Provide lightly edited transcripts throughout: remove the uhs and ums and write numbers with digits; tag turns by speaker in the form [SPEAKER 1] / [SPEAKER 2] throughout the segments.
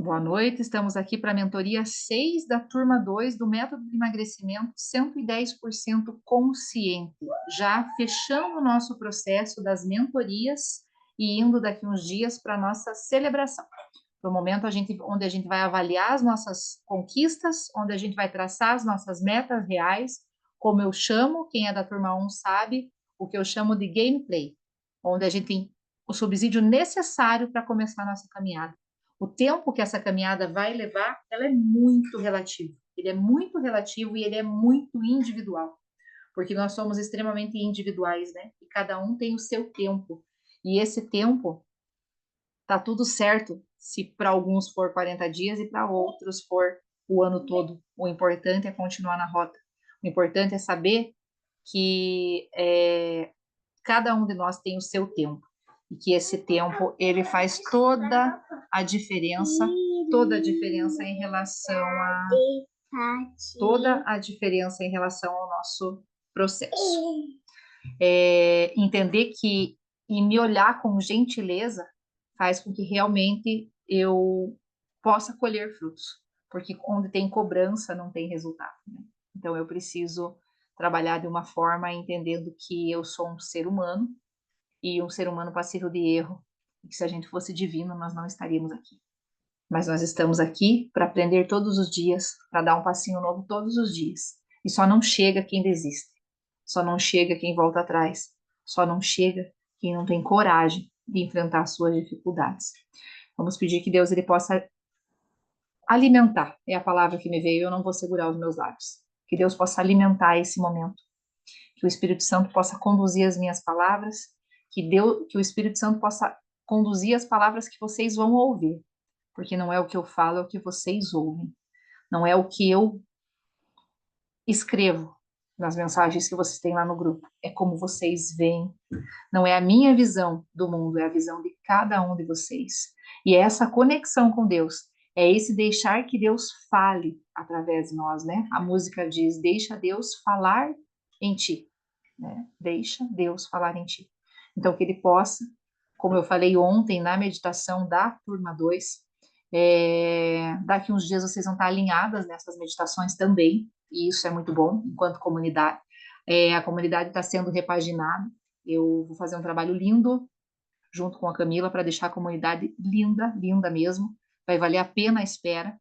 [SPEAKER 1] Boa noite, estamos aqui para a mentoria 6 da turma 2 do método de emagrecimento 110% consciente, já fechando o nosso processo das mentorias e indo daqui uns dias para a nossa celebração. Para o momento onde a gente vai avaliar as nossas conquistas, onde a gente vai traçar as nossas metas reais, como eu chamo, quem é da turma 1 sabe, o que eu chamo de gameplay, onde a gente tem o subsídio necessário para começar a nossa caminhada. O tempo que essa caminhada vai levar, ela é muito relativo. Ele é muito relativo e ele é muito individual, porque nós somos extremamente individuais, né? E cada um tem o seu tempo. E esse tempo tá tudo certo se para alguns for 40 dias e para outros for o ano todo. O importante é continuar na rota. O importante é saber que cada um de nós tem o seu tempo e que esse tempo ele faz toda a diferença em relação a toda a diferença em relação ao nosso processo. Entender que e me olhar com gentileza faz com que realmente eu possa colher frutos, porque onde tem cobrança não tem resultado, né? Então eu preciso trabalhar de uma forma entendendo que eu sou um ser humano e um ser humano passível de erro, e que se a gente fosse divino nós não estaríamos aqui. Mas nós estamos aqui para aprender todos os dias, para dar um passinho novo todos os dias. E só não chega quem desiste, só não chega quem volta atrás, só não chega quem não tem coragem de enfrentar as suas dificuldades. Vamos pedir que Deus ele possa alimentar, é a palavra que me veio, eu não vou segurar os meus lábios. Que Deus possa alimentar esse momento, que o Espírito Santo possa conduzir as minhas palavras, que o Espírito Santo possa conduzir as palavras que vocês vão ouvir, porque não é o que eu falo, é o que vocês ouvem. Não é o que eu escrevo nas mensagens que vocês têm lá no grupo. É como vocês veem. Não é a minha visão do mundo, é a visão de cada um de vocês. E é essa conexão com Deus, é esse deixar que Deus fale através de nós, né? A música diz: deixa Deus falar em ti, né? Deixa Deus falar em ti. Então, que ele possa, como eu falei ontem na meditação da turma 2, daqui uns dias vocês vão estar alinhadas nessas meditações também, e isso é muito bom enquanto comunidade. A comunidade está sendo repaginada, eu vou fazer um trabalho lindo junto com a Camila para deixar a comunidade linda, linda mesmo, vai valer a pena a espera,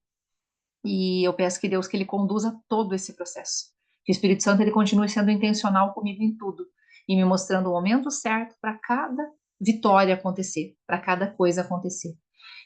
[SPEAKER 1] e eu peço que Deus que ele conduza todo esse processo, que o Espírito Santo ele continue sendo intencional comigo em tudo, e me mostrando o momento certo para cada vitória acontecer, para cada coisa acontecer.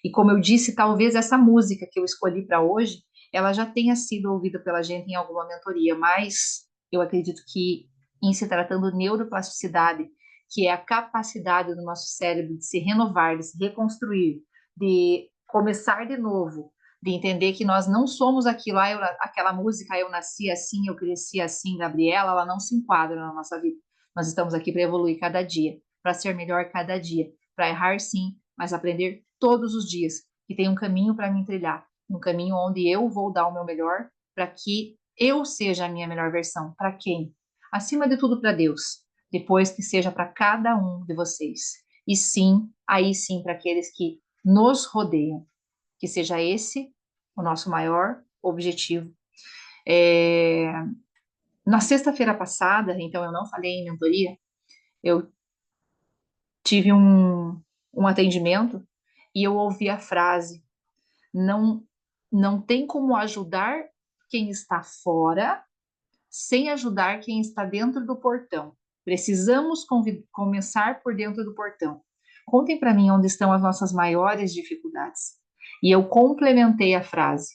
[SPEAKER 1] E como eu disse, talvez essa música que eu escolhi para hoje, ela já tenha sido ouvida pela gente em alguma mentoria, mas eu acredito que em se tratando de neuroplasticidade, que é a capacidade do nosso cérebro de se renovar, de se reconstruir, de começar de novo, de entender que nós não somos aquilo, aquela música, eu nasci assim, eu cresci assim, Gabriela, ela não se enquadra na nossa vida. Nós estamos aqui para evoluir cada dia, para ser melhor cada dia, para errar sim, mas aprender todos os dias, que tem um caminho para me trilhar, um caminho onde eu vou dar o meu melhor para que eu seja a minha melhor versão. Para quem? Acima de tudo, para Deus. Depois que seja para cada um de vocês. E sim, aí sim, para aqueles que nos rodeiam. Que seja esse o nosso maior objetivo. É... Na sexta-feira passada, então eu não falei em mentoria, eu tive um atendimento e eu ouvi a frase: não, não tem como ajudar quem está fora sem ajudar quem está dentro do portão. Precisamos começar por dentro do portão. Contem para mim onde estão as nossas maiores dificuldades. E eu complementei a frase: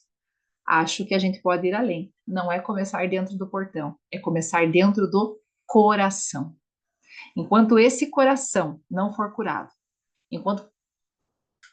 [SPEAKER 1] acho que a gente pode ir além. Não é começar dentro do portão, é começar dentro do coração. Enquanto esse coração não for curado, enquanto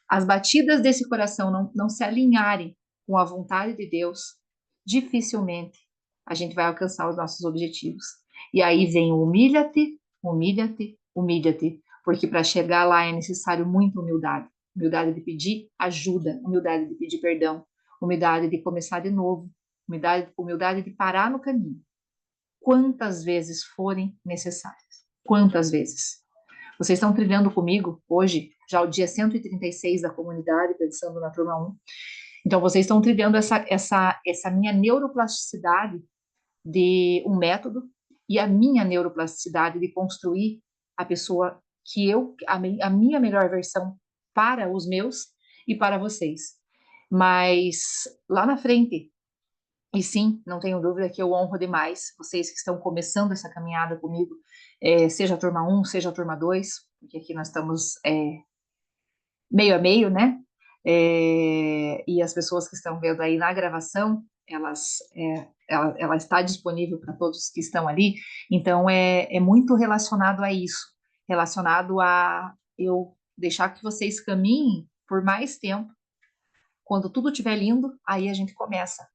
[SPEAKER 1] as batidas desse coração não se alinharem com a vontade de Deus, dificilmente a gente vai alcançar os nossos objetivos. E aí vem o humilha-te, humilha-te, humilha-te, porque para chegar lá é necessário muita humildade. Humildade de pedir ajuda, humildade de pedir perdão, humildade de começar de novo, humildade de parar no caminho. Quantas vezes forem necessárias. Quantas vezes? Vocês estão trilhando comigo hoje, já o dia 136 da comunidade, pensando na turma 1. Então, vocês estão trilhando essa minha neuroplasticidade de um método e a minha neuroplasticidade de construir a pessoa que a minha melhor versão para os meus e para vocês. Mas lá na frente, e sim, não tenho dúvida que eu honro demais vocês que estão começando essa caminhada comigo, seja a turma 1, seja a turma 2, porque aqui nós estamos meio a meio, né? E as pessoas que estão vendo aí na gravação, ela está disponível para todos que estão ali, então é muito relacionado a isso, relacionado a eu deixar que vocês caminhem por mais tempo. Quando tudo estiver lindo, aí a gente começa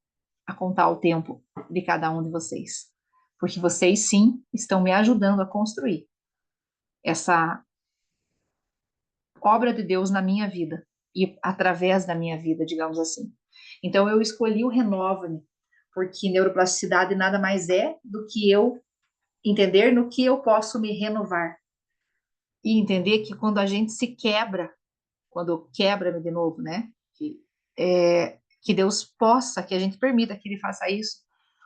[SPEAKER 1] a contar o tempo de cada um de vocês. Porque vocês, sim, estão me ajudando a construir essa obra de Deus na minha vida e através da minha vida, digamos assim. Então, eu escolhi o Renova-me, porque neuroplasticidade nada mais é do que eu entender no que eu posso me renovar. E entender que quando a gente se quebra, quando quebra-me de novo, né? Que Deus possa, que a gente permita que Ele faça isso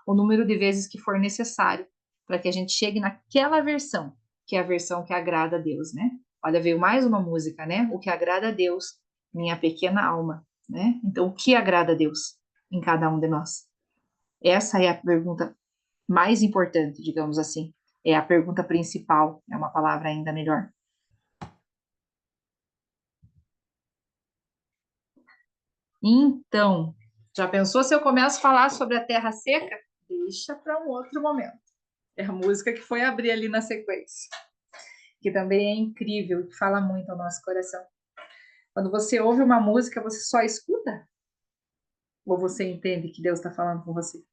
[SPEAKER 1] o número de vezes que for necessário, para que a gente chegue naquela versão, que é a versão que agrada a Deus, né? Olha, veio mais uma música, né? O que agrada a Deus, minha pequena alma, né? Então, o que agrada a Deus em cada um de nós? Essa é a pergunta mais importante, digamos assim. É a pergunta principal, é uma palavra ainda melhor. Então, já pensou se eu começo a falar sobre a terra seca? Deixa para um outro momento. É a música que foi abrir ali na sequência, que também é incrível, que fala muito ao nosso coração. Quando você ouve uma música, você só escuta? Ou você entende que Deus está falando com você?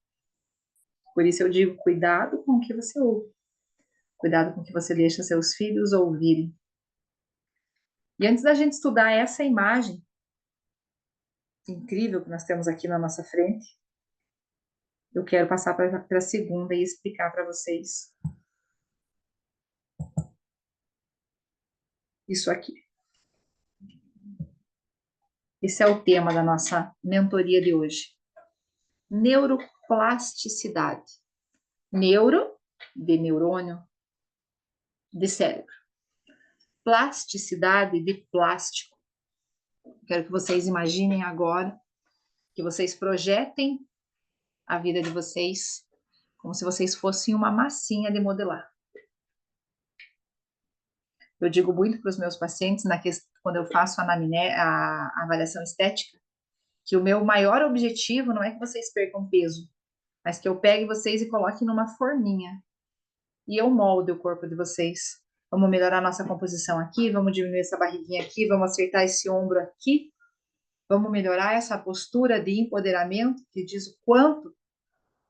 [SPEAKER 1] Por isso eu digo, cuidado com o que você ouve. Cuidado com o que você deixa seus filhos ouvirem. E antes da gente estudar essa imagem incrível que nós temos aqui na nossa frente, eu quero passar para a segunda e explicar para vocês isso aqui. Esse é o tema da nossa mentoria de hoje. Neuroplasticidade. Neuro, de neurônio, de cérebro. Plasticidade, de plástico. Quero que vocês imaginem agora, que vocês projetem a vida de vocês como se vocês fossem uma massinha de modelar. Eu digo muito para os meus pacientes, quando eu faço a avaliação estética, que o meu maior objetivo não é que vocês percam peso, mas que eu pegue vocês e coloque numa forminha. E eu moldo o corpo de vocês. Vamos melhorar nossa composição aqui, vamos diminuir essa barriguinha aqui, vamos acertar esse ombro aqui, vamos melhorar essa postura de empoderamento que diz o quanto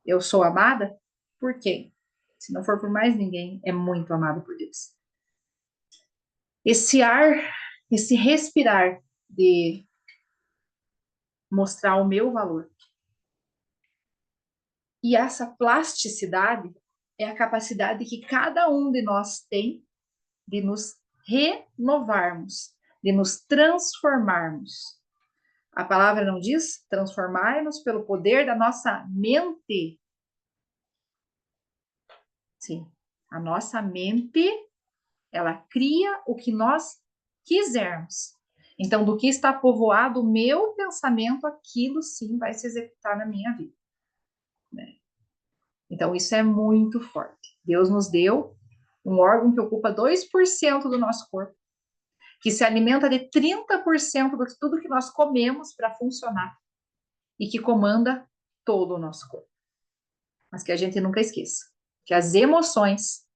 [SPEAKER 1] eu sou amada. Por quem? Se não for por mais ninguém, é muito amado por Deus. Esse ar, esse respirar de mostrar o meu valor. E essa plasticidade é a capacidade que cada um de nós tem de nos renovarmos, de nos transformarmos. A palavra não diz transformar-nos pelo poder da nossa mente. Sim, a nossa mente, ela cria o que nós quisermos. Então, do que está povoado o meu pensamento, aquilo sim vai se executar na minha vida. Né? Então, isso é muito forte. Deus nos deu um órgão que ocupa 2% do nosso corpo, que se alimenta de 30% de tudo que nós comemos para funcionar e que comanda todo o nosso corpo. Mas que a gente nunca esqueça que as emoções,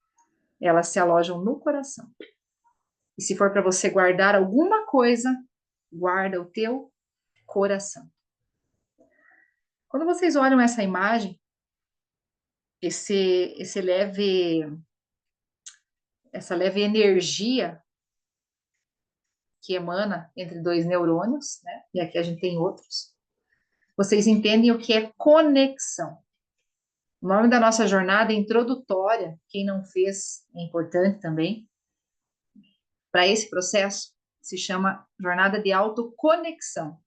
[SPEAKER 1] elas se alojam no coração. E se for para você guardar alguma coisa, guarda o teu coração. Quando vocês olham essa imagem, essa leve energia que emana entre dois neurônios, né? E aqui a gente tem outros. Vocês entendem o que é conexão. O nome da nossa jornada é introdutória. Quem não fez é importante também. para esse processo se chama jornada de autoconexão.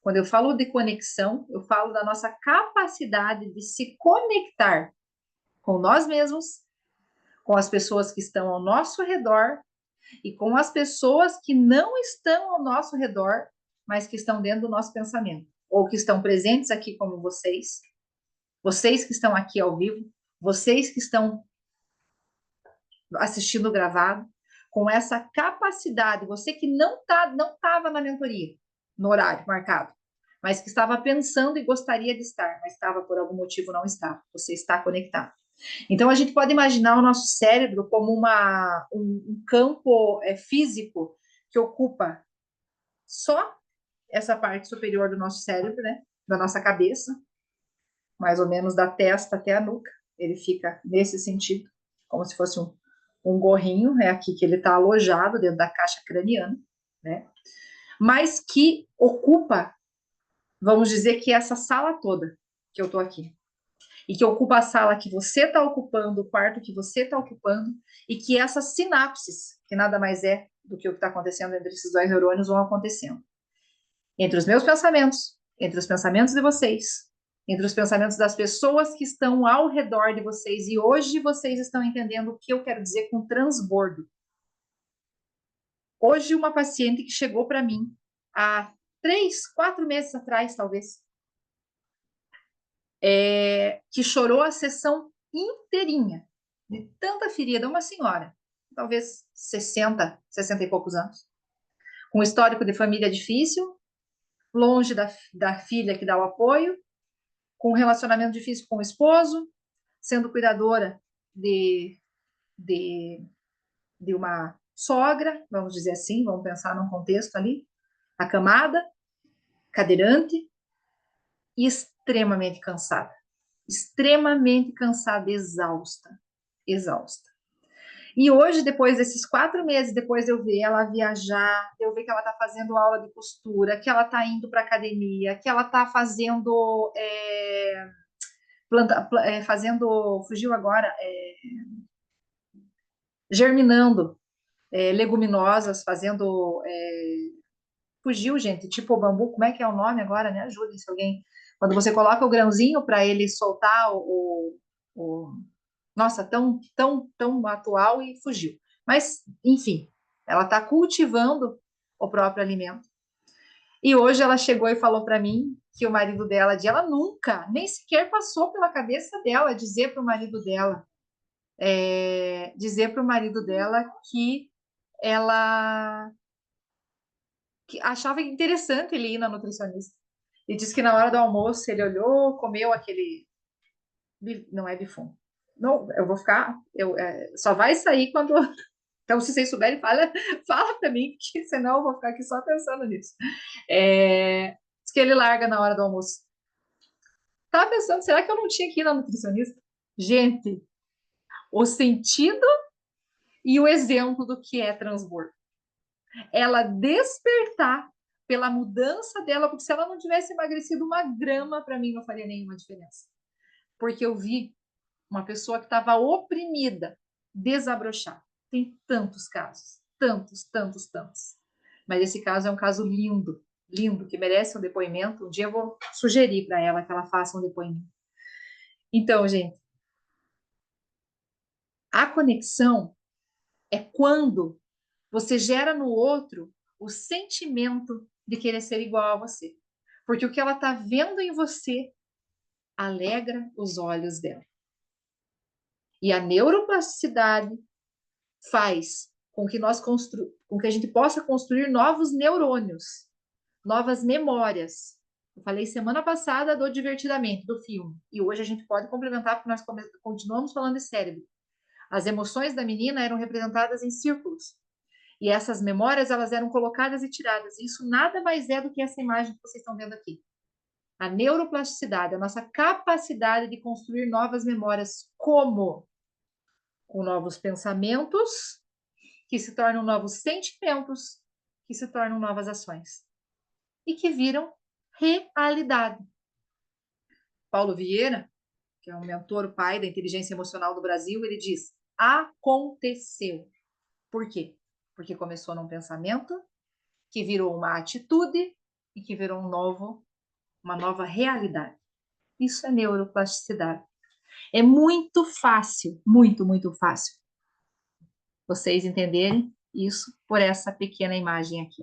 [SPEAKER 1] Quando eu falo de conexão, eu falo da nossa capacidade de se conectar com nós mesmos, com as pessoas que estão ao nosso redor e com as pessoas que não estão ao nosso redor, mas que estão dentro do nosso pensamento, ou que estão presentes aqui como vocês que estão aqui ao vivo, vocês que estão assistindo gravado, com essa capacidade, você que não estava na mentoria, no horário marcado, mas que estava pensando e gostaria de estar, mas estava por algum motivo não estava, você está conectado. Então, a gente pode imaginar o nosso cérebro como um campo físico que ocupa só essa parte superior do nosso cérebro, né? Da nossa cabeça, mais ou menos da testa até a nuca. Ele fica nesse sentido, como se fosse um gorrinho, é aqui que ele está alojado, dentro da caixa craniana, né? Mas que ocupa, vamos dizer que essa sala toda que eu estou aqui. E que ocupa a sala que você está ocupando, o quarto que você está ocupando, e que essas sinapses, que nada mais é do que o que está acontecendo entre esses dois neurônios, vão acontecendo. Entre os meus pensamentos, entre os pensamentos de vocês, entre os pensamentos das pessoas que estão ao redor de vocês, e hoje vocês estão entendendo o que eu quero dizer com transbordo. Hoje, uma paciente que chegou para mim há 3, 4 meses atrás, talvez, que chorou a sessão inteirinha, de tanta ferida, uma senhora, talvez 60, 60 e poucos anos, com histórico de família difícil, longe da filha que dá o apoio, com um relacionamento difícil com o esposo, sendo cuidadora de, de uma sogra, vamos dizer assim, vamos pensar num contexto ali, acamada, cadeirante e extremamente cansada, exausta. E hoje, depois desses 4 meses, depois de eu ver ela viajar, eu ver que ela está fazendo aula de costura, que ela está indo para academia, que ela está fazendo fugiu agora, germinando leguminosas, fazendo fugiu, gente, tipo o bambu, como é que é o nome agora? Me ajudem se alguém. Quando você coloca o grãozinho para ele soltar o nossa, tão atual e fugiu. Mas, enfim, ela está cultivando o próprio alimento. E hoje ela chegou e falou para mim que o marido dela, ela nunca, nem sequer passou pela cabeça dela dizer para o marido dela, que ela que achava interessante ele ir na nutricionista. E disse que na hora do almoço ele olhou, comeu aquele. Não é bifum. Não, eu vou ficar. Só vai sair quando. Então, se vocês souberem, fala para mim, que senão eu vou ficar aqui só pensando nisso. Diz que ele larga na hora do almoço. Tava pensando, será que eu não tinha que ir na nutricionista? Gente, o sentido e o exemplo do que é transbordo. Ela despertar pela mudança dela, porque se ela não tivesse emagrecido 1 grama, para mim não faria nenhuma diferença. Porque eu vi uma pessoa que estava oprimida desabrochar. Tem tantos casos, tantos. Mas esse caso é um caso lindo, lindo, que merece um depoimento. Um dia eu vou sugerir para ela que ela faça um depoimento. Então, gente, a conexão é quando você gera no outro o sentimento de querer ser igual a você. Porque o que ela está vendo em você alegra os olhos dela. E a neuroplasticidade faz com que com que a gente possa construir novos neurônios, novas memórias. Eu falei semana passada do Divertidamente, do filme, e hoje a gente pode complementar porque nós continuamos falando de cérebro. As emoções da menina eram representadas em círculos. E essas memórias, elas eram colocadas e tiradas. E isso nada mais é do que essa imagem que vocês estão vendo aqui. A neuroplasticidade, a nossa capacidade de construir novas memórias, como? Com novos pensamentos, que se tornam novos sentimentos, que se tornam novas ações. E que viram realidade. Paulo Vieira, que é um mentor, o pai da inteligência emocional do Brasil, ele diz: aconteceu. Por quê? porque começou num pensamento, que virou uma atitude e que virou uma nova realidade. Isso é neuroplasticidade. É muito fácil, muito, muito fácil vocês entenderem isso por essa pequena imagem aqui.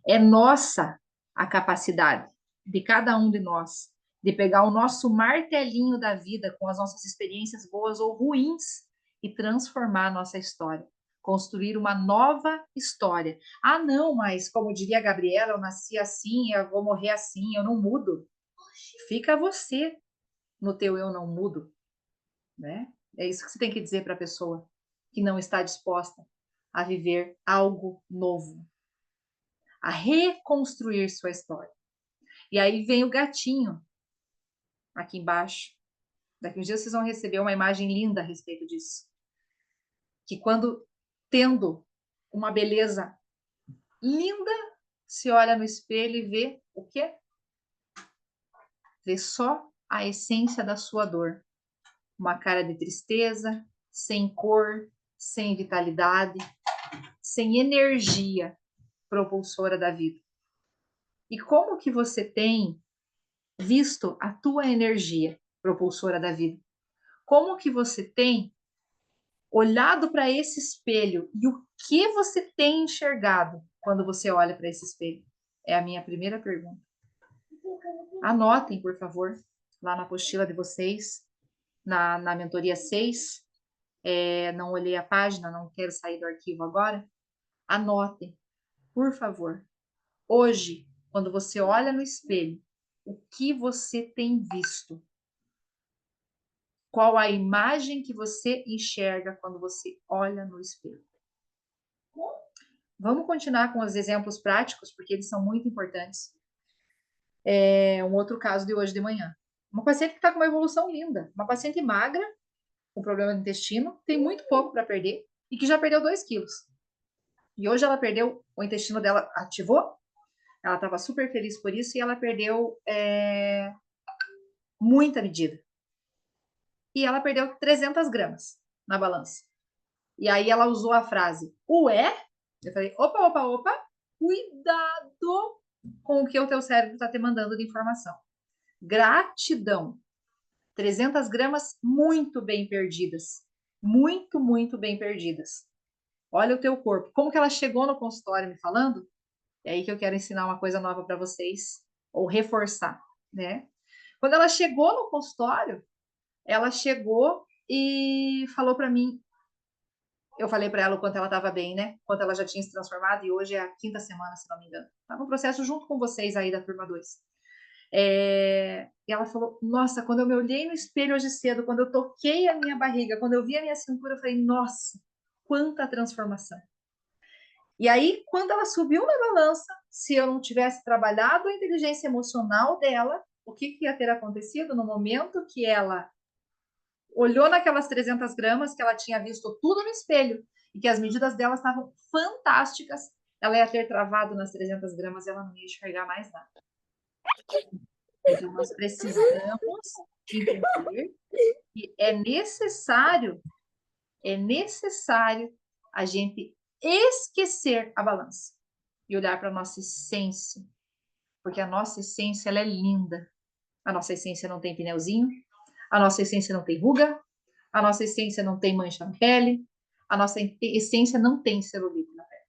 [SPEAKER 1] É nossa a capacidade de cada um de nós de pegar o nosso martelinho da vida com as nossas experiências boas ou ruins e transformar a nossa história, construir uma nova história. Ah, não, mas como diria a Gabriela, eu nasci assim, eu vou morrer assim, eu não mudo. Fica você no teu eu não mudo, né? É isso que você tem que dizer para a pessoa que não está disposta a viver algo novo, a reconstruir sua história. E aí vem o gatinho aqui embaixo. Daqui uns dias vocês vão receber uma imagem linda a respeito disso. Que quando tendo uma beleza linda, se olha no espelho e vê o quê? Vê só a essência da sua dor. Uma cara de tristeza, sem cor, sem vitalidade, sem energia propulsora da vida. E como que você tem visto a tua energia propulsora da vida? Como que você tem olhado para esse espelho e o que você tem enxergado quando você olha para esse espelho? É a minha primeira pergunta. Anotem, por favor, lá na apostila de vocês, na mentoria 6. Não olhei a página, não quero sair do arquivo agora. Anotem, por favor. Hoje, quando você olha no espelho, o que você tem visto? Qual a imagem que você enxerga quando você olha no espelho? Vamos continuar com os exemplos práticos, porque eles são muito importantes. Um outro caso de hoje de manhã. Uma paciente que está com uma evolução linda. Uma paciente magra, com problema no intestino, tem muito pouco para perder e que já perdeu 2 quilos. E hoje ela perdeu, o intestino dela ativou, ela estava super feliz por isso e ela perdeu muita medida. E ela perdeu 300 gramas na balança. E aí ela usou a frase, ué? Eu falei, opa, opa, opa, cuidado com o que o teu cérebro está te mandando de informação. Gratidão. 300 gramas muito bem perdidas. Muito, muito bem perdidas. Olha o teu corpo. Como que ela chegou no consultório me falando? É aí que eu quero ensinar uma coisa nova para vocês, ou reforçar, né? Quando ela chegou no consultório, ela chegou e falou para mim, eu falei para ela o quanto ela estava bem, né? Quanto ela já tinha se transformado, e hoje é a 5ª semana, se não me engano. Tá no processo junto com vocês aí da turma 2. E ela falou, nossa, quando eu me olhei no espelho hoje cedo, quando eu toquei a minha barriga, quando eu vi a minha cintura, eu falei, nossa, quanta transformação. E aí, quando ela subiu na balança, se eu não tivesse trabalhado a inteligência emocional dela, o que ia ter acontecido no momento que ela olhou naquelas 300 gramas, que ela tinha visto tudo no espelho, e que as medidas dela estavam fantásticas, ela ia ter travado nas 300 gramas e ela não ia enxergar mais nada. Então, nós precisamos entender que é necessário a gente esquecer a balança e olhar para a nossa essência, porque a nossa essência ela é linda. A nossa essência não tem pneuzinho, a nossa essência não tem ruga, a nossa essência não tem mancha na pele, a nossa essência não tem celulite na pele,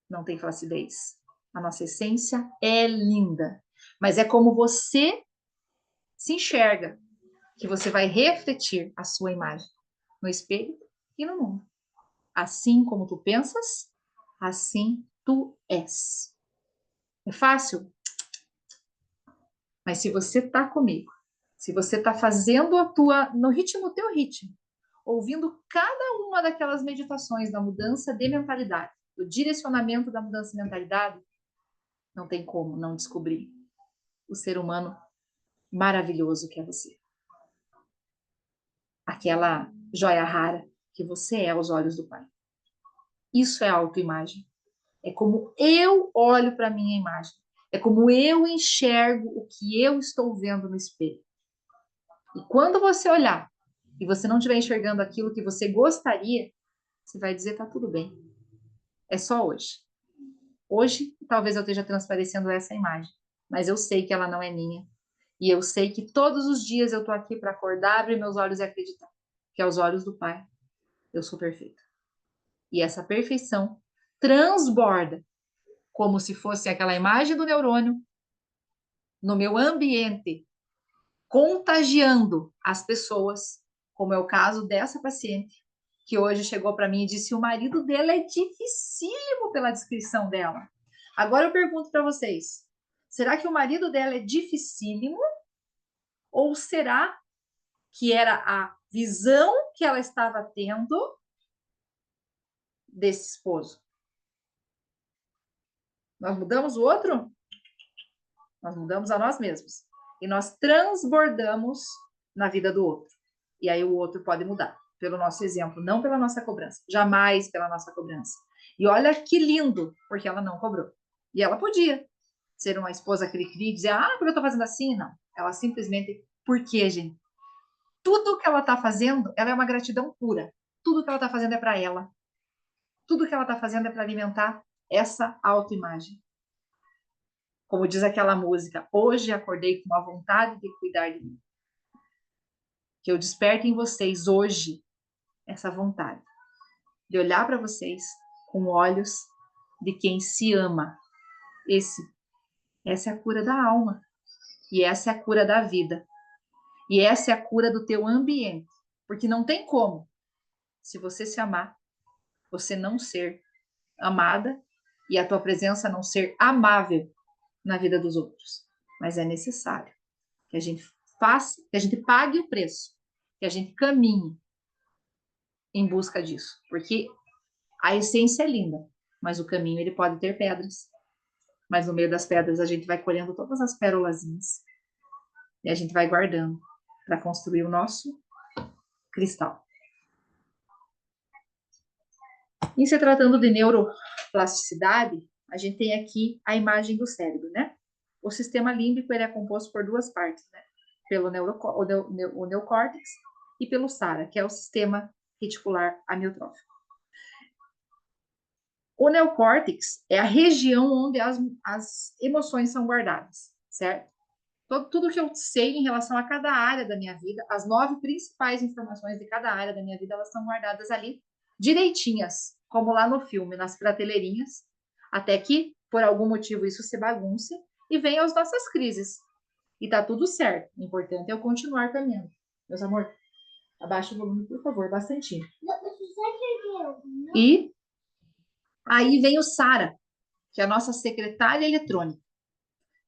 [SPEAKER 1] não tem flacidez. A nossa essência é linda, mas é como você se enxerga que você vai refletir a sua imagem no espelho e no mundo. Assim como tu pensas, assim tu és. É fácil? Mas se você tá comigo, se você tá fazendo no ritmo, teu ritmo, ouvindo cada uma daquelas meditações da mudança de mentalidade, do direcionamento da mudança de mentalidade, não tem como não descobrir o ser humano maravilhoso que é você. Aquela joia rara que você é aos olhos do Pai. Isso é autoimagem. É como eu olho para a minha imagem. É como eu enxergo o que eu estou vendo no espelho. E quando você olhar e você não estiver enxergando aquilo que você gostaria, Você vai dizer, tá tudo bem. É só hoje. Hoje, talvez eu esteja transparecendo essa imagem, mas eu sei que ela não é minha. E eu sei que todos os dias eu tô aqui para acordar, abrir meus olhos e acreditar que aos olhos do Pai eu sou perfeita. E essa perfeição transborda como se fosse aquela imagem do neurônio no meu ambiente, contagiando as pessoas, como é o caso dessa paciente, que hoje chegou para mim e disse: o marido dela é dificílimo pela descrição dela. Agora eu pergunto para vocês: será que o marido dela é dificílimo? Ou será que era a visão que ela estava tendo desse esposo? Nós mudamos o outro? Nós mudamos a nós mesmos. E nós transbordamos na vida do outro. E aí o outro pode mudar, pelo nosso exemplo, não pela nossa cobrança. Jamais pela nossa cobrança. E olha que lindo, porque ela não cobrou. E ela podia ser uma esposa cri-cri, dizer, ah, porque eu tô fazendo assim? Não. Ela simplesmente, por quê, gente? Tudo que ela tá fazendo, ela é uma gratidão pura. Tudo que ela tá fazendo é para ela. Tudo que ela tá fazendo é para alimentar essa autoimagem. Como diz aquela música, hoje acordei com a vontade de cuidar de mim. Que eu desperte em vocês hoje essa vontade de olhar para vocês com olhos de quem se ama. Essa é a cura da alma. E essa é a cura da vida. E essa é a cura do teu ambiente. Porque não tem como, se você se amar, você não ser amada e a tua presença não ser amável na vida dos outros. Mas é necessário que a gente faça, que a gente pague o preço, que a gente caminhe em busca disso, porque a essência é linda, mas o caminho ele pode ter pedras, mas no meio das pedras a gente vai colhendo todas as pérolazinhas e a gente vai guardando para construir o nosso cristal. Em se tratando de neuroplasticidade, a gente tem aqui a imagem do cérebro, né? O sistema límbico ele é composto por duas partes, né? Pelo o neocórtex e pelo SARA, que é o sistema reticular amiotrófico. O neocórtex é a região onde as emoções são guardadas, certo? Tudo que eu sei em relação a cada área da minha vida, as 9 principais informações de cada área da minha vida, elas são guardadas ali direitinhas, como lá no filme, nas prateleirinhas, até que, por algum motivo, isso se bagunce e venha as nossas crises. E tá tudo certo. O importante é eu continuar caminhando. Meus amor, abaixa o volume, por favor, bastante. E aí vem o Sara, que é a nossa secretária eletrônica,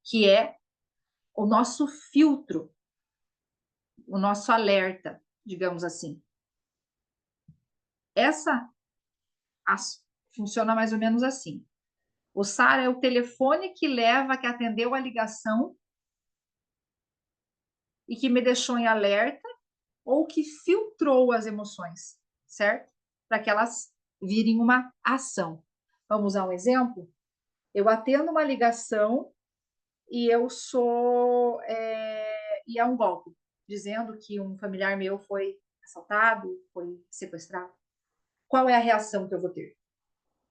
[SPEAKER 1] que é o nosso filtro, o nosso alerta, digamos assim. Essa funciona mais ou menos assim. O SAR é o telefone que leva, que atendeu a ligação e que me deixou em alerta ou que filtrou as emoções, certo? Para que elas virem uma ação. Vamos usar um exemplo? Eu atendo uma ligação e eu sou e é um golpe, dizendo que um familiar meu foi assaltado, foi sequestrado. Qual é a reação que eu vou ter?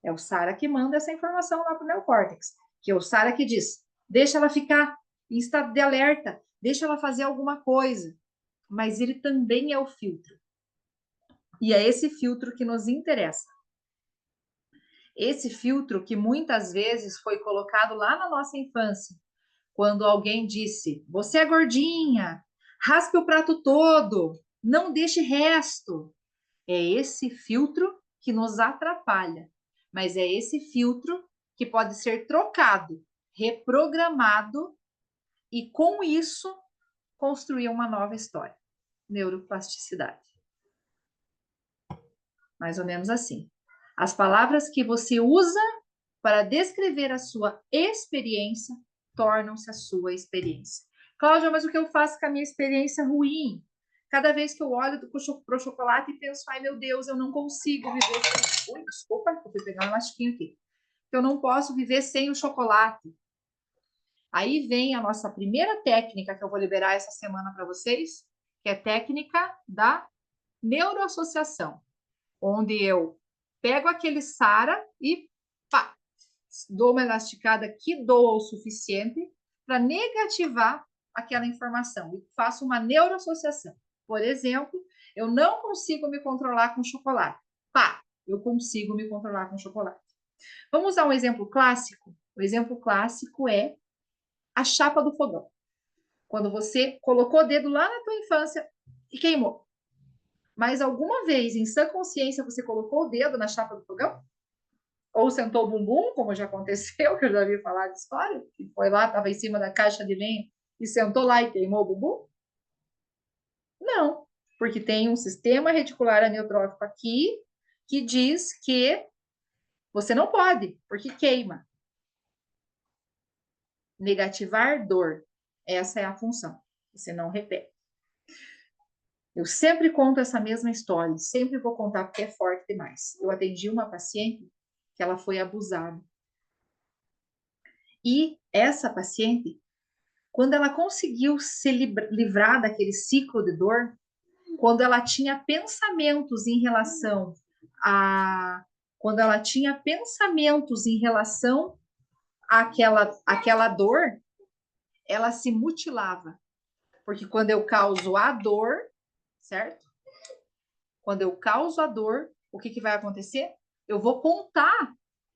[SPEAKER 1] É o Sara que manda essa informação lá para o neocórtex, que é o Sara que diz, deixa ela ficar em estado de alerta, deixa ela fazer alguma coisa. Mas ele também é o filtro. E é esse filtro que nos interessa. Esse filtro que muitas vezes foi colocado lá na nossa infância, quando alguém disse, você é gordinha, raspe o prato todo, não deixe resto. É esse filtro que nos atrapalha, mas é esse filtro que pode ser trocado, reprogramado e com isso construir uma nova história. Neuroplasticidade. Mais ou menos assim. As palavras que você usa para descrever a sua experiência tornam-se a sua experiência. Cláudia, mas o que eu faço com a minha experiência ruim? Cada vez que eu olho para o chocolate e penso, ai meu Deus, eu não consigo viver sem. Ui, desculpa, eu fui pegar um elastiquinho aqui. Eu não posso viver sem o chocolate. Aí vem a nossa primeira técnica que eu vou liberar essa semana para vocês, que é a técnica da neuroassociação, onde eu pego aquele SARA e pá, dou uma elasticada que doa o suficiente para negativar aquela informação e faço uma neuroassociação. Por exemplo, eu não consigo me controlar com chocolate. Pá, eu consigo me controlar com chocolate. Vamos usar um exemplo clássico? O exemplo clássico é a chapa do fogão. Quando você colocou o dedo lá na tua infância e queimou. Mas alguma vez, em sã consciência, você colocou o dedo na chapa do fogão? Ou sentou o bumbum, como já aconteceu, que eu já vi falar de história, que foi lá, estava em cima da caixa de lenha e sentou lá e queimou o bumbum? Não, porque tem um sistema reticular aniotrófico aqui que diz que você não pode, porque queima. Negativar dor. Essa é a função. Você não repete. Eu sempre conto essa mesma história, sempre vou contar porque é forte demais. Eu atendi uma paciente que ela foi abusada. E essa paciente, quando ela conseguiu se livrar daquele ciclo de dor, quando ela tinha pensamentos em relação a quando ela tinha pensamentos em relação àquela dor, ela se mutilava. Porque quando eu causo a dor, certo? Quando eu causo a dor, o que vai acontecer? Eu vou contar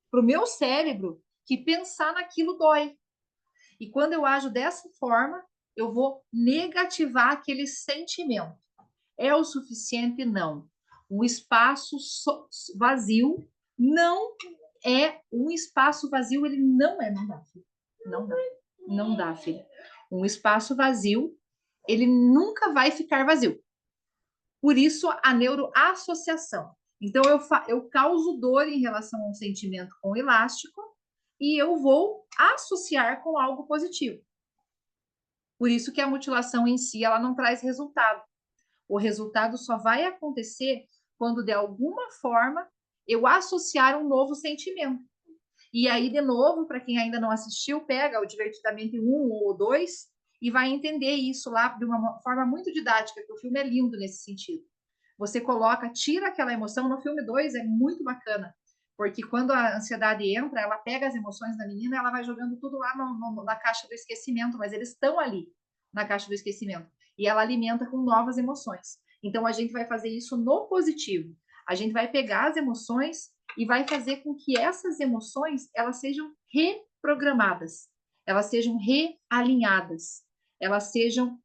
[SPEAKER 1] para o meu cérebro que pensar naquilo dói. E quando eu ajo dessa forma, eu vou negativar aquele sentimento. É o suficiente? Não. Um espaço vazio não é um espaço vazio, ele não é, não dá, filho. Não dá. Não dá, filha. Um espaço vazio, ele nunca vai ficar vazio. Por isso, a neuroassociação. Então, eu causo dor em relação a um sentimento com elástico e eu vou associar com algo positivo. Por isso que a mutilação em si, ela não traz resultado. O resultado só vai acontecer quando, de alguma forma, eu associar um novo sentimento. E aí, de novo, para quem ainda não assistiu, pega o Divertidamente 1 ou 2 e vai entender isso lá de uma forma muito didática, que o filme é lindo nesse sentido. Você coloca, tira aquela emoção. No filme 2 é muito bacana, porque quando a ansiedade entra, ela pega as emoções da menina e ela vai jogando tudo lá na caixa do esquecimento, mas eles estão ali na caixa do esquecimento. E ela alimenta com novas emoções. Então, a gente vai fazer isso no positivo. A gente vai pegar as emoções e vai fazer com que essas emoções elas sejam reprogramadas, elas sejam realinhadas, elas sejam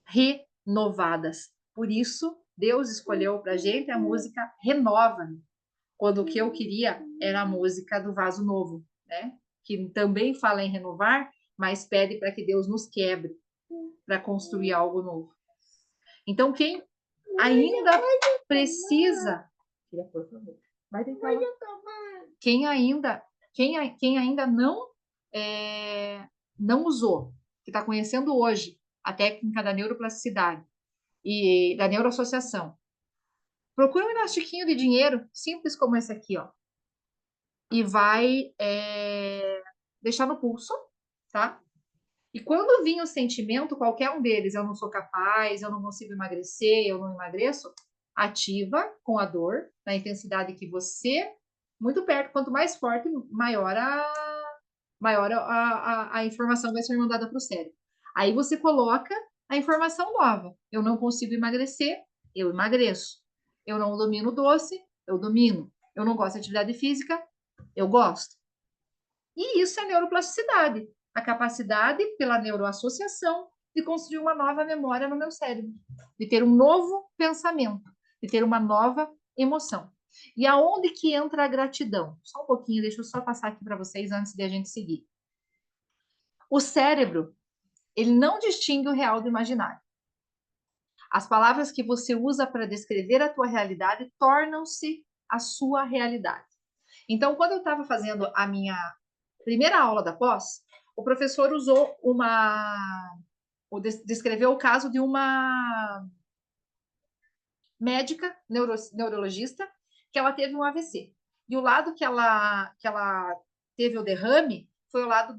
[SPEAKER 1] renovadas. Por isso, Deus escolheu para a gente a música Renova-me, quando o que eu queria era a música do Vaso Novo, né? Que também fala em renovar, mas pede para que Deus nos quebre para construir algo novo. Então, quem ainda precisa. Vai deitar lá. Quem ainda não usou, que está conhecendo hoje a técnica da neuroplasticidade e da neuroassociação, procura um elastiquinho de dinheiro, simples como esse aqui, ó, e vai deixar no pulso, tá? E quando vir o sentimento, qualquer um deles, eu não sou capaz, eu não consigo emagrecer, eu não emagreço, ativa com a dor, na intensidade que você, muito perto, quanto mais forte, maior a informação vai ser mandada para o cérebro. Aí você coloca a informação nova. Eu não consigo emagrecer, eu emagreço. Eu não domino doce, eu domino. Eu não gosto de atividade física, eu gosto. E isso é neuroplasticidade, a capacidade pela neuroassociação de construir uma nova memória no meu cérebro, de ter um novo pensamento, de ter uma nova emoção. E aonde que entra a gratidão? Só um pouquinho, deixa eu só passar aqui para vocês antes de a gente seguir. O cérebro, ele não distingue o real do imaginário. As palavras que você usa para descrever a tua realidade tornam-se a sua realidade. Então, quando eu estava fazendo a minha primeira aula da pós, o professor descreveu o caso de uma médica neurologista que ela teve um AVC. E o lado que ela teve o derrame foi o lado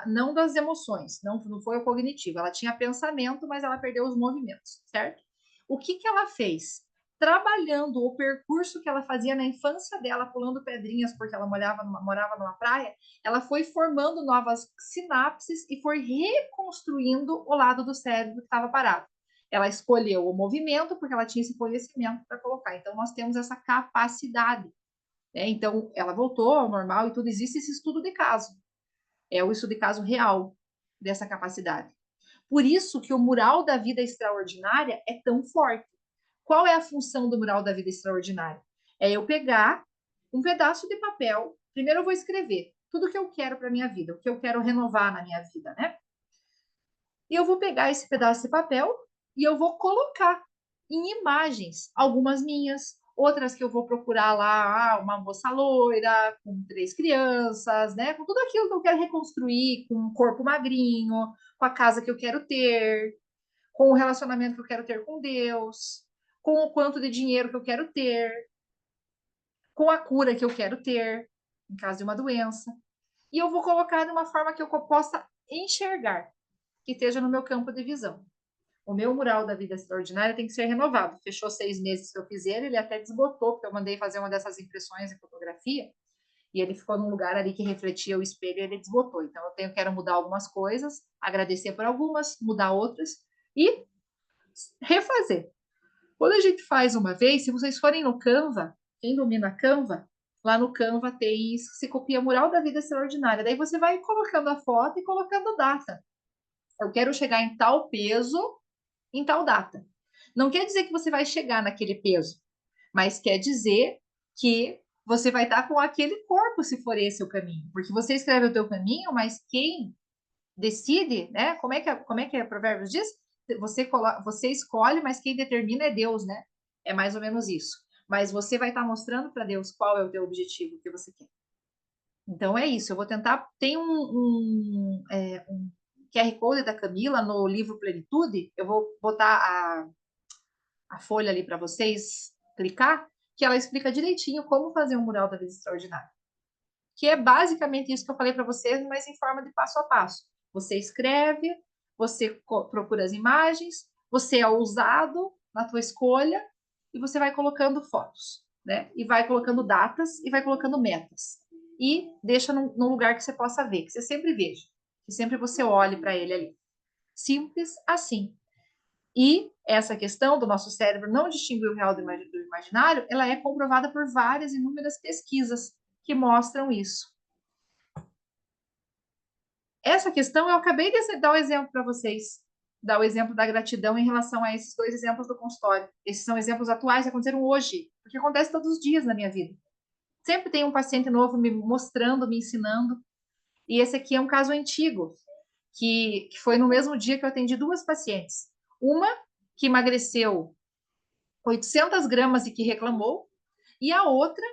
[SPEAKER 1] não das emoções, não foi o cognitivo. Ela tinha pensamento, mas ela perdeu os movimentos, certo? O que ela fez? trabalhando o percurso que ela fazia na infância dela, pulando pedrinhas porque ela morava numa praia, ela foi formando novas sinapses e foi reconstruindo o lado do cérebro que estava parado. Ela escolheu o movimento porque ela tinha esse conhecimento para colocar. Então, nós temos essa capacidade. Né? Então, ela voltou ao normal e tudo. Existe esse estudo de caso. É o estudo de caso real dessa capacidade. Por isso que o mural da vida extraordinária é tão forte. Qual é a função do mural da vida extraordinária? É eu pegar um pedaço de papel. Primeiro eu vou escrever tudo que eu quero para minha vida, o que eu quero renovar na minha vida, né? E eu vou pegar esse pedaço de papel e eu vou colocar em imagens, algumas minhas, outras que eu vou procurar lá, uma moça loira, com 3 crianças, né? Com tudo aquilo que eu quero reconstruir, com um corpo magrinho, com a casa que eu quero ter, com o relacionamento que eu quero ter com Deus, com o quanto de dinheiro que eu quero ter, com a cura que eu quero ter, em caso de uma doença. E eu vou colocar de uma forma que eu possa enxergar, que esteja no meu campo de visão. O meu mural da vida extraordinária tem que ser renovado. Fechou 6 meses que eu fiz ele até desbotou, porque eu mandei fazer uma dessas impressões em fotografia, e ele ficou num lugar ali que refletia o espelho e ele desbotou. Então eu quero mudar algumas coisas, agradecer por algumas, mudar outras e refazer. Quando a gente faz uma vez, se vocês forem no Canva, quem domina Canva, lá no Canva tem isso, se copia mural da vida extraordinária. Daí você vai colocando a foto e colocando data. Eu quero chegar em tal peso, em tal data. Não quer dizer que você vai chegar naquele peso, mas quer dizer que você vai estar com aquele corpo, se for esse o caminho. Porque você escreve o teu caminho, mas quem decide, né? Como é que Provérbios diz? Você escolhe, mas quem determina é Deus, né? É mais ou menos isso. Mas você vai estar mostrando para Deus qual é o teu objetivo, o que você quer. Então é isso. Eu vou tentar. Tem um QR Code da Camila no livro Plenitude. Eu vou botar a folha ali para vocês clicar, que ela explica direitinho como fazer um mural da vida extraordinária. Que é basicamente isso que eu falei para vocês, mas em forma de passo a passo. Você escreve, você procura as imagens, você é ousado na tua escolha e você vai colocando fotos, né? E vai colocando datas e vai colocando metas. E deixa num lugar que você possa ver, que você sempre veja, que sempre você olhe para ele ali. Simples assim. E essa questão do nosso cérebro não distinguir o real do imaginário, ela é comprovada por várias inúmeras pesquisas que mostram isso. Essa questão eu acabei de dar o exemplo para vocês, dar o exemplo da gratidão em relação a esses 2 exemplos do consultório. Esses são exemplos atuais que aconteceram hoje, porque acontece todos os dias na minha vida. Sempre tem um paciente novo me mostrando, me ensinando, e esse aqui é um caso antigo, que foi no mesmo dia que eu atendi 2 pacientes. Uma que emagreceu 800 gramas e que reclamou, e a outra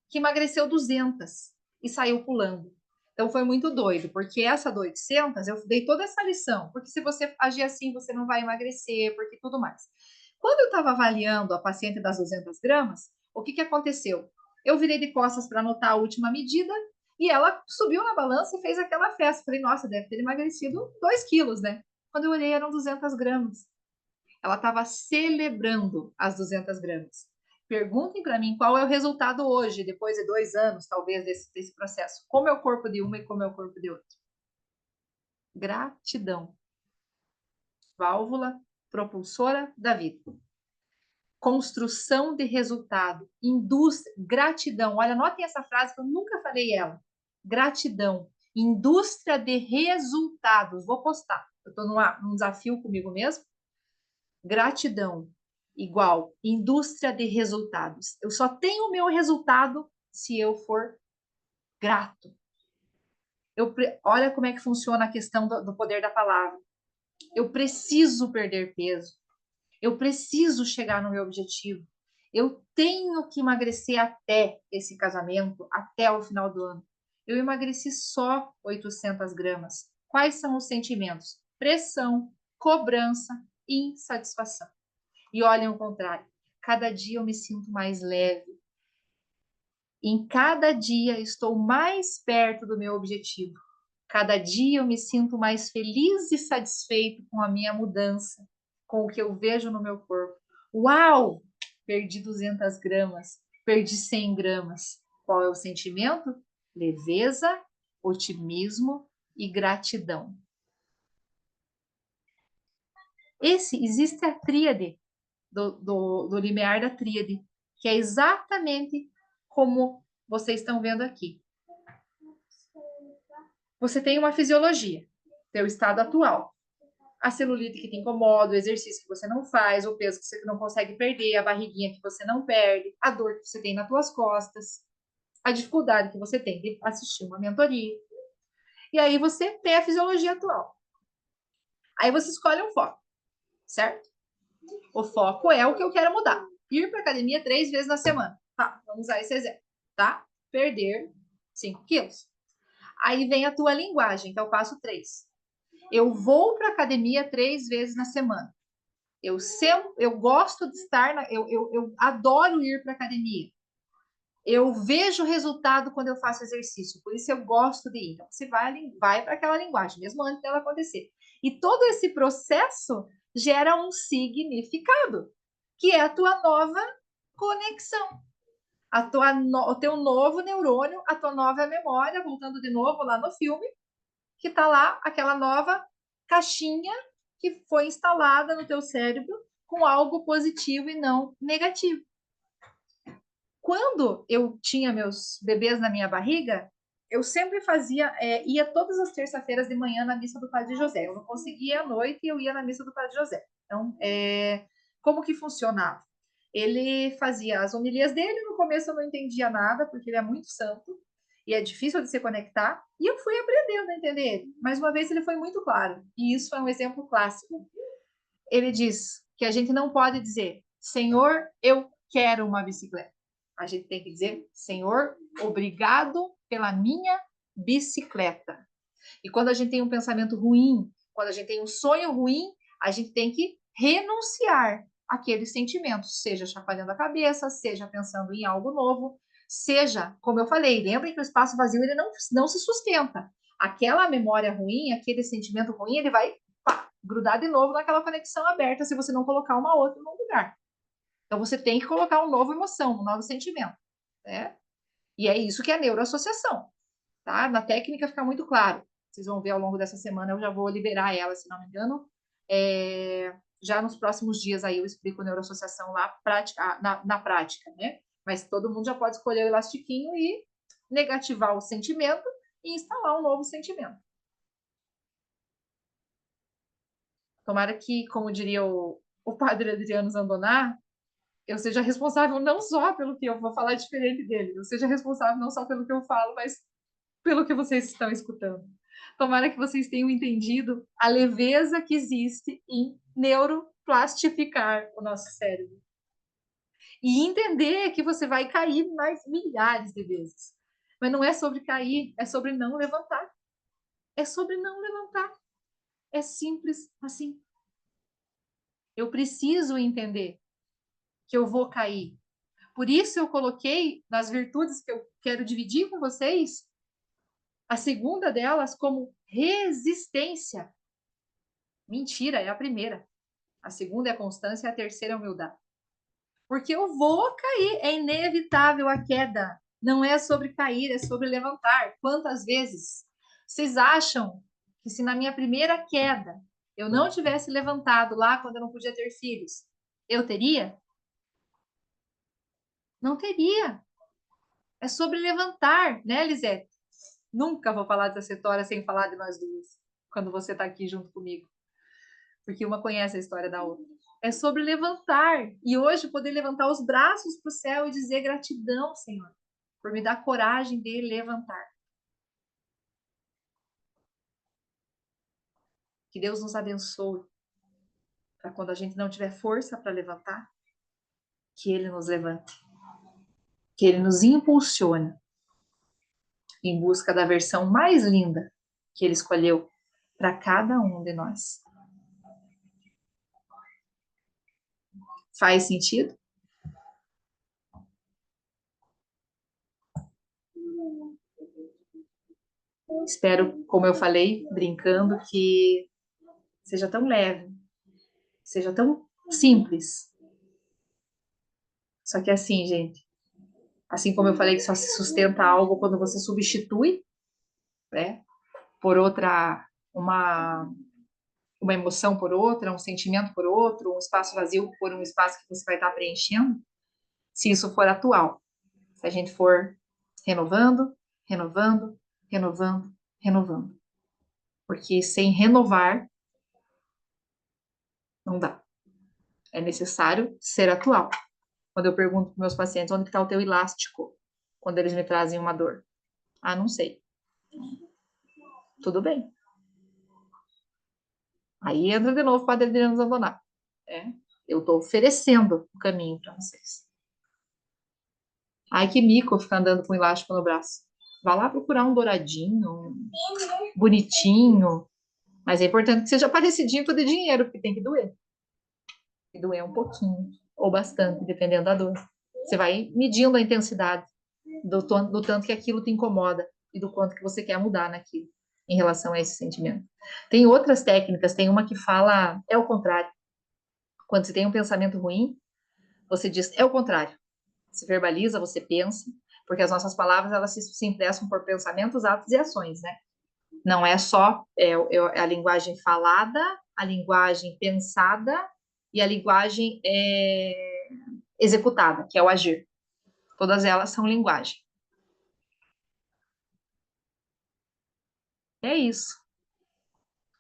[SPEAKER 1] que emagreceu 200 e saiu pulando. Então foi muito doido, porque essa do 800, eu dei toda essa lição, porque se você agir assim, você não vai emagrecer, porque tudo mais. Quando eu estava avaliando a paciente das 200 gramas, o que aconteceu? Eu virei de costas para anotar a última medida e ela subiu na balança e fez aquela festa. Falei, nossa, deve ter emagrecido 2 quilos, né? Quando eu olhei, eram 200 gramas. Ela estava celebrando as 200 gramas. Perguntem para mim qual é o resultado hoje, depois de 2 anos, talvez, desse processo. Como é o corpo de uma e como é o corpo de outra. Gratidão. Válvula propulsora da vida. Construção de resultado. Indústria. Gratidão. Olha, anotem essa frase que eu nunca falei ela. Gratidão. Indústria de resultados. Vou postar. Eu estou num desafio comigo mesmo. Gratidão igual indústria de resultados. Eu só tenho o meu resultado se eu for grato. Olha como é que funciona a questão do poder da palavra. Eu preciso perder peso. Eu preciso chegar no meu objetivo. Eu tenho que emagrecer até esse casamento, até o final do ano. Eu emagreci só 800 gramas. Quais são os sentimentos? Pressão, cobrança, insatisfação. E olhem o contrário. Cada dia eu me sinto mais leve. Em cada dia estou mais perto do meu objetivo. Cada dia eu me sinto mais feliz e satisfeito com a minha mudança, com o que eu vejo no meu corpo. Uau! perdi 200 gramas, perdi 100 gramas. Qual é o sentimento? Leveza, otimismo e gratidão. Existe a tríade do limiar da tríade, que é exatamente como vocês estão vendo aqui. Você tem uma fisiologia, teu estado atual. A celulite que te incomoda, o exercício que você não faz, o peso que você não consegue perder, a barriguinha que você não perde, a dor que você tem nas tuas costas, a dificuldade que você tem de assistir uma mentoria. E aí você tem a fisiologia atual. Aí você escolhe um foco, certo? O foco é o que eu quero mudar. Ir para academia 3 vezes na semana. Tá, vamos usar esse exemplo, tá? Perder 5 quilos. Aí vem a tua linguagem, que é o passo 3. Eu vou para academia 3 vezes na semana. Eu gosto de estar, eu adoro ir para academia. Eu vejo resultado quando eu faço exercício, por isso eu gosto de ir. Então, você vai para aquela linguagem, mesmo antes dela acontecer. E todo esse processo gera um significado, que é a tua nova conexão, o teu novo neurônio, a tua nova memória, voltando de novo lá no filme, que está lá, aquela nova caixinha que foi instalada no teu cérebro com algo positivo e não negativo. Quando eu tinha meus bebês na minha barriga, eu sempre ia todas as terças-feiras de manhã na missa do Padre José. Eu não conseguia à noite e eu ia na missa do Padre José. Então, como que funcionava? Ele fazia as homilias dele, no começo eu não entendia nada, porque ele é muito santo, e é difícil de se conectar, e eu fui aprendendo a entender ele. Mais uma vez, ele foi muito claro, e isso é um exemplo clássico. Ele diz que a gente não pode dizer, Senhor, eu quero uma bicicleta. A gente tem que dizer, Senhor, obrigado pela minha bicicleta. E quando a gente tem um pensamento ruim, quando a gente tem um sonho ruim, a gente tem que renunciar àqueles sentimentos, seja chacoalhando a cabeça, seja pensando em algo novo, seja, como eu falei, lembrem que o espaço vazio ele não se sustenta. Aquela memória ruim, aquele sentimento ruim, ele vai grudar de novo naquela conexão aberta se você não colocar uma outra no lugar. Então você tem que colocar uma nova emoção, um novo sentimento, né? E é isso que é neuroassociação, tá? Na técnica fica muito claro. Vocês vão ver ao longo dessa semana, eu já vou liberar ela, se não me engano. Já nos próximos dias aí eu explico neuroassociação lá na prática, né? Mas todo mundo já pode escolher o elastiquinho e negativar o sentimento e instalar um novo sentimento. Tomara que, como diria o padre Adriano Zandoná, eu seja responsável não só pelo que eu vou falar diferente dele, eu seja responsável não só pelo que eu falo, mas pelo que vocês estão escutando. Tomara que vocês tenham entendido a leveza que existe em neuroplastificar o nosso cérebro. E entender que você vai cair mais milhares de vezes. Mas não é sobre cair, é sobre não levantar. É sobre não levantar. É simples assim. Eu preciso entender que eu vou cair. Por isso eu coloquei nas virtudes que eu quero dividir com vocês, a segunda delas como resistência. Mentira, é a primeira. A segunda é a constância e a terceira é a humildade. Porque eu vou cair, é inevitável a queda. Não é sobre cair, é sobre levantar. Quantas vezes vocês acham que se na minha primeira queda eu não tivesse levantado lá quando eu não podia ter filhos, eu teria? Não teria. É sobre levantar, né, Lisete? Nunca vou falar dessa história sem falar de nós duas, quando você está aqui junto comigo, porque uma conhece a história da outra. É sobre levantar, e hoje poder levantar os braços para o céu e dizer gratidão, Senhor, por me dar coragem de levantar. Que Deus nos abençoe, para quando a gente não tiver força para levantar, que Ele nos levante, que Ele nos impulsione em busca da versão mais linda que Ele escolheu para cada um de nós. Faz sentido? Espero, como eu falei, brincando, que seja tão leve, seja tão simples, Só que assim, gente, assim como eu falei que só se sustenta algo quando você substitui, né, por outra, uma emoção por outra, um sentimento por outro, um espaço vazio por um espaço que você vai estar preenchendo, se isso for atual. Se a gente for renovando, renovando, renovando, renovando. Porque sem renovar, não dá. É necessário ser atual. Quando eu pergunto para meus pacientes onde está o teu elástico, quando eles me trazem uma dor. Ah, não sei. Tudo bem. Aí entra de novo para Adriano Zandoná. É, eu estou oferecendo o caminho para vocês. Ai, que mico ficar andando com elástico no braço. Vá lá procurar um douradinho, um bonitinho. Mas é importante que seja parecidinho com o de dinheiro, porque tem que doer. Tem que doer um pouquinho, ou bastante, dependendo da dor. Você vai medindo a intensidade do tanto que aquilo te incomoda e do quanto que você quer mudar naquilo, em relação a esse sentimento. Tem outras técnicas, tem uma que fala, é o contrário. Quando você tem um pensamento ruim, você diz, é o contrário. Você verbaliza, você pensa, porque as nossas palavras, elas se impressam por pensamentos, atos e ações, né? Não é só a linguagem falada, a linguagem pensada e a linguagem executada, que é o agir. Todas elas são linguagem. É isso.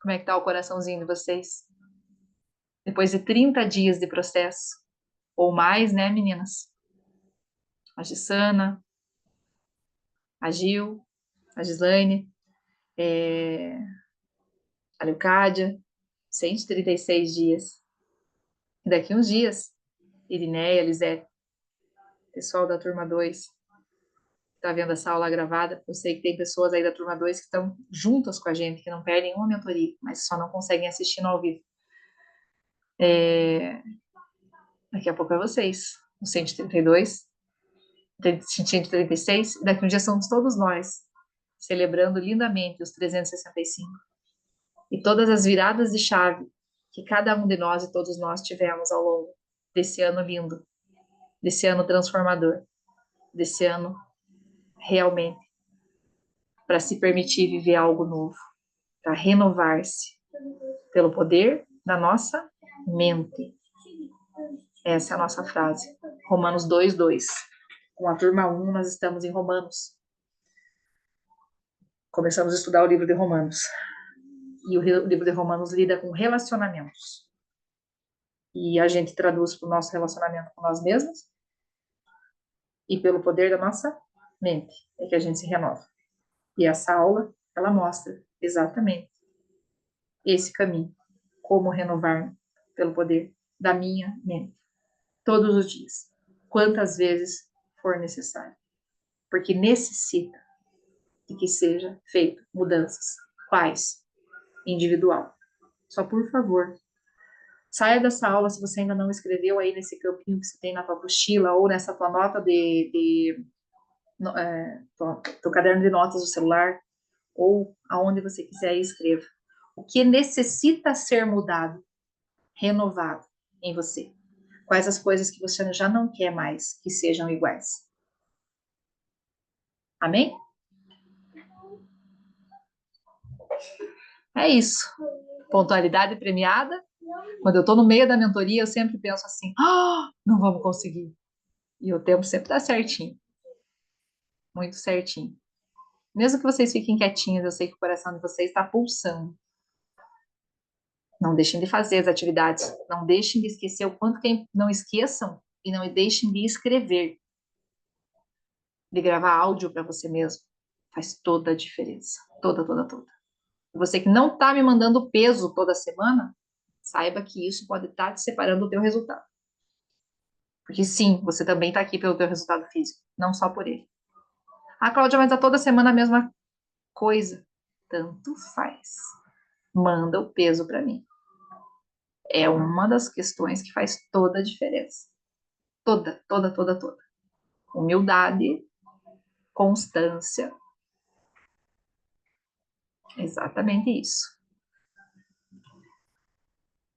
[SPEAKER 1] Como é que tá o coraçãozinho de vocês? Depois de 30 dias de processo, ou mais, né, meninas? A Gissana, a Gil, a Gislaine, a Leocádia, 136 dias. E daqui uns dias, Irineia, Lisete, pessoal da turma 2, tá vendo essa aula gravada. Eu sei que tem pessoas aí da turma 2 que estão juntas com a gente, que não perdem uma mentoria, mas só não conseguem assistir no ao vivo. Daqui a pouco é vocês, o 132, 136, e daqui um dia somos todos nós, celebrando lindamente os 365. E todas as viradas de chave que cada um de nós e todos nós tivemos ao longo desse ano lindo, desse ano transformador, desse ano realmente para se permitir viver algo novo, para renovar-se pelo poder da nossa mente. Essa é a nossa frase. Romanos 2:2. Com a turma 1, nós estamos em Romanos. Começamos a estudar o livro de Romanos. E o livro de Romanos lida com relacionamentos. E a gente traduz para o nosso relacionamento com nós mesmos e pelo poder da nossa mente é que a gente se renova. E essa aula, ela mostra exatamente esse caminho, como renovar pelo poder da minha mente, todos os dias, quantas vezes for necessário, porque necessita de que seja feito mudanças. Quais? Individual. Só por favor, saia dessa aula se você ainda não escreveu aí nesse campinho que você tem na tua apostila ou nessa tua nota teu caderno de notas do celular ou aonde você quiser escreva. O que necessita ser mudado, renovado em você? Quais as coisas que você já não quer mais que sejam iguais? Amém? É isso. Pontualidade premiada. Quando eu estou no meio da mentoria, eu sempre penso assim: não vamos conseguir. E o tempo sempre dá certinho. Muito certinho. Mesmo que vocês fiquem quietinhos, eu sei que o coração de vocês está pulsando. Não deixem de fazer as atividades. Não deixem de esquecer o quanto que não esqueçam e não deixem de escrever. De gravar áudio para você mesmo. Faz toda a diferença. Toda, toda, toda. Você que não está me mandando peso toda semana, saiba que isso pode estar te separando do teu resultado. Porque sim, você também está aqui pelo teu resultado físico, não só por ele. Ah, Cláudia, mas tá toda semana a mesma coisa. Tanto faz. Manda o peso para mim. É uma das questões que faz toda a diferença. Toda, toda, toda, toda. Humildade, constância. Exatamente isso.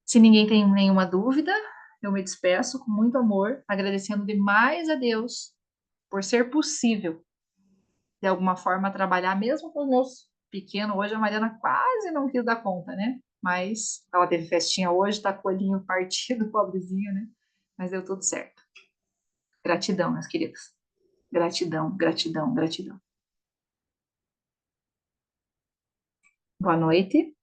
[SPEAKER 1] Se ninguém tem nenhuma dúvida, eu me despeço com muito amor, agradecendo demais a Deus por ser possível, de alguma forma, trabalhar mesmo com os meus pequenos. Hoje a Mariana quase não quis dar conta, né? Mas ela teve festinha hoje, tá com o olhinho partido, pobrezinha, né? Mas deu tudo certo. Gratidão, meus queridos. Gratidão, gratidão, gratidão. Boa noite.